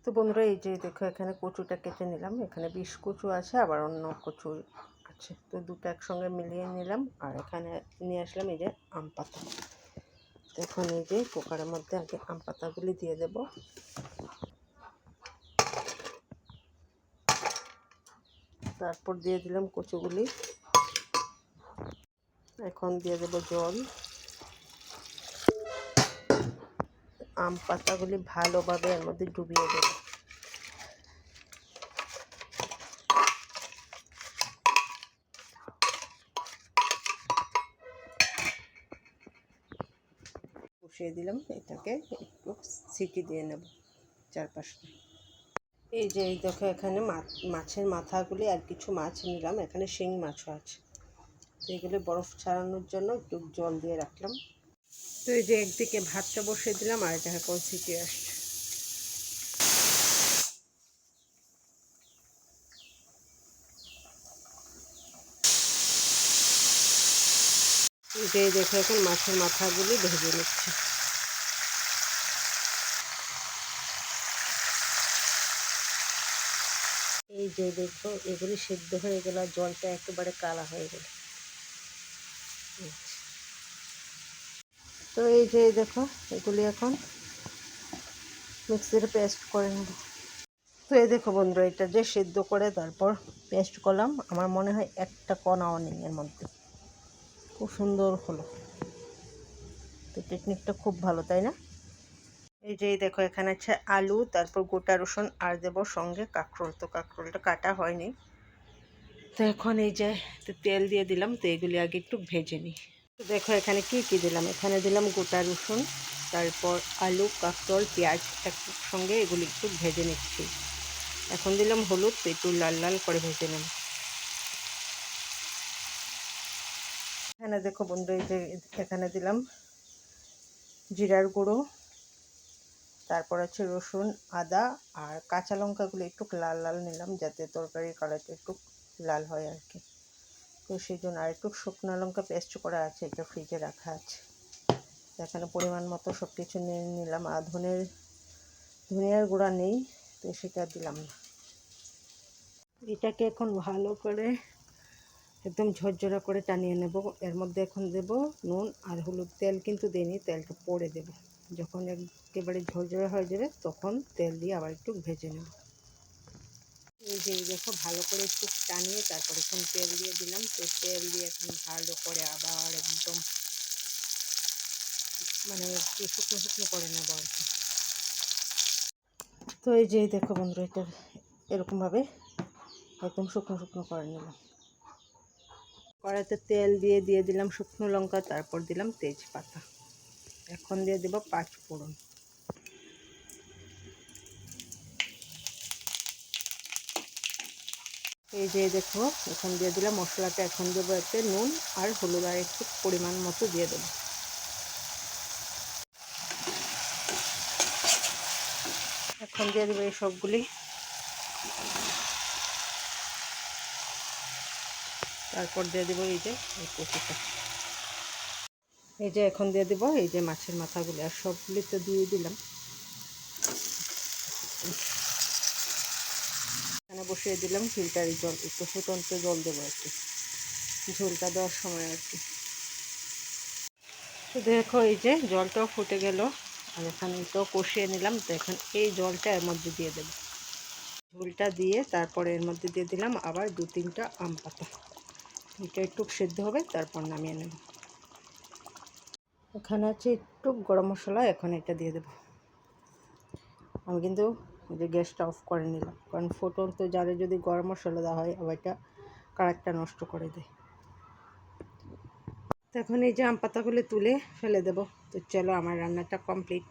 তো বন্ধুরা, এই যে দেখো এখানে কচুটা কেটে নিলাম। এখানে 20 কচু আছে, আবার অন্য কচু আছে, তো দুটো একসঙ্গে মিলিয়ে নিলাম। আর এখানে নিয়ে আসলাম এই যে আম পাতা। এখন এই যে কুকারের মধ্যে আগে আম পাতাগুলি দিয়ে দেব। তারপর দিয়ে দিলাম কচুগুলি। এখন দিয়ে দেব জল। আম পাতাগুলি ভালোভাবে এর মধ্যে ডুবিয়ে দেব। বসিয়ে দিলাম, এটাকে একটু সিটি দিয়ে নেব চারপাশটা। এই যে এই দেখো এখানে মাছের মাথাগুলি আর কিছু মাছ নিলাম। এখানে শিং মাছও আছে, তো এগুলি বরফ ছাড়ানোর জন্য একটু জল দিয়ে রাখলাম। তো এই যে একদিকে ভাতটা বসিয়ে দিলাম, আর এটা এখন সিটি আসছে। এই যে দেখো এখন মাছের মাথাগুলি ভেজে নিচ্ছে। এই যে দেখো এগুলি সিদ্ধ হয়ে গেল, জলটা একেবারে কালা হয়ে গেল। তো এই যে দেখো এগুলি এখন মিক্সিতে পেস্ট করে নেব। তো এই দেখো বন্ধুরা, এটা যে সিদ্ধ করে তারপর পেস্ট করলাম, আমার মনে হয় একটা কণাও নেই এর মধ্যে। খুব সুন্দর হলো। তো টেকনিকটা খুব ভালো, তাই না? এই যে দেখো এখানে আছে আলু, তারপর গোটা রসুন, আর দেবো সঙ্গে কাঁকরোল। তো কাঁকরোলটা কাটা হয়নি। তো এখন এই যে তেল দিয়ে দিলাম। তো এগুলি আগে একটু ভেজে নিই। তো দেখো এখানে কি দিলাম। এখানে দিলাম গোটা রসুন, তারপর আলু, কাঁকরোল, পেঁয়াজ একসঙ্গে এগুলি একটু ভেজে নিচ্ছি। এখন দিলাম হলুদ, তো একটু লাল লাল করে ভেজে নেব। এখানে দেখো বন্ধু, এই যে এখানে দিলাম জিরার গুঁড়ো, তারপর আছে রসুন, আদা আর কাঁচা লঙ্কাগুলো একটু লাল লাল নিলাম, যাতে তরকারির কালারটা একটু লাল হয় আর কি। তো সেই জন্য আর একটু শুকনো লঙ্কা পেস্ট করা আছে, এটা ফ্রিজে রাখা আছে। এখানে পরিমাণ মতো সব কিছু নিয়ে নিলাম। আর ধনিয়ার গুঁড়া নেই, তো সেটা দিলাম না। এটাকে এখন ভালো করে একদম ঝরঝরা করে টানিয়ে নেব। এর মধ্যে এখন দেব নুন আর হলুদ। তেল কিন্তু দিইনি, তেলটা পরে দেব। যখন একেবারে ঝরঝরা হয়ে যাবে তখন তেল দিয়ে আবার একটু ভেজে নেব। এই যে দেখো ভালো করে একটু টানিয়ে তারপর এখন তেল দিয়ে দিলাম। তো তেল দিয়ে এখন ভালো করে আবার একদম মানে একটু শুকনো শুকনো করে নেব আর কি। তো এই যে দেখো বন্ধুরা, এটা এরকমভাবে একদম শুকনো শুকনো করে নিলাম। কড়াইতে তেল দিয়ে দিলাম শুকনো লঙ্কা, তারপর দিলাম তেজপাতা। এখন দিয়ে দেব 5 ফোড়ন। এই যে দেখো এখন দিয়ে দিলাম মশলাটা। এখন দেবো এতে নুন আর হলুদ, আর একটু পরিমাণ মতো দিয়ে দেবো। এখন দিয়ে দেবো এই সবগুলি। তারপর দিয়ে দেবো এই যে এই কচুটা। এই যে এখন দিয়ে দেবো এই যে মাছের মাথাগুলি, আর সবগুলি তো দিয়ে দিলাম। এখানে বসিয়ে দিলাম ফিল্টারের জল, একটু ফুটন্ত জল দেবো আর কি, ঝোলটা দেওয়ার সময় আর কি। তো দেখো এই যে জলটাও ফুটে গেল, আর এখানে তো কষিয়ে নিলাম। তো এখন এই জলটা এর মধ্যে দিয়ে দেবো। ঝোলটা দিয়ে তারপরে এর মধ্যে দিয়ে দিলাম আবার 2-3টা আম পাতা। এটা একটু সেদ্ধ হবে, তারপর নামিয়ে নেব। এখানে আছে একটু গরম মশলা, এখন এটা দিয়ে দেবো। আমি কিন্তু যে গ্যাসটা অফ করে নিলাম, কারণ ফুটন্ত জালে যদি গরম মশলা দেওয়া হয় আবার এটা কালারটা নষ্ট করে দেয়। তো এখন এই যে আম পাতাগুলো তুলে ফেলে দেবো। তো চলো, আমার রান্নাটা কমপ্লিট।